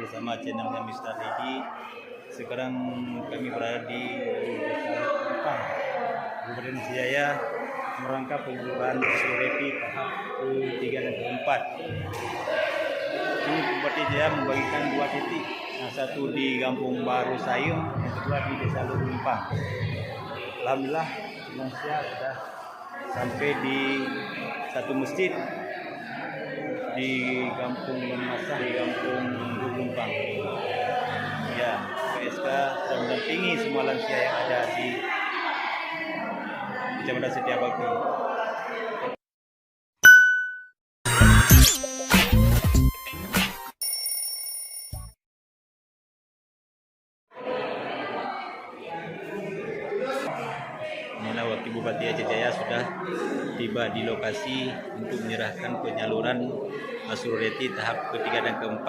bersama channelnya Mr. Edi. Sekarang kami berada di Desa Lempang, Kabupaten Jaya, merangkap penyaluran SUREPI tahap ke-3 dan ke-4. Ini Bupati Jaya membagikan 2 titik, yang satu di Kampung Baru Sayung, yang kedua di Desa Lempang. Alhamdulillah, lansia sudah sampai di satu masjid di Kampung Masah, di Kampung Lempang. Ya, PSK sudah mendampingi semua lansia yang ada di Kecamatan Setiabakti. Inilah Wakil Bupati Aceh Jaya sudah tiba di lokasi untuk menyerahkan penyaluran SUREPI tahap ke-3 dan ke-4.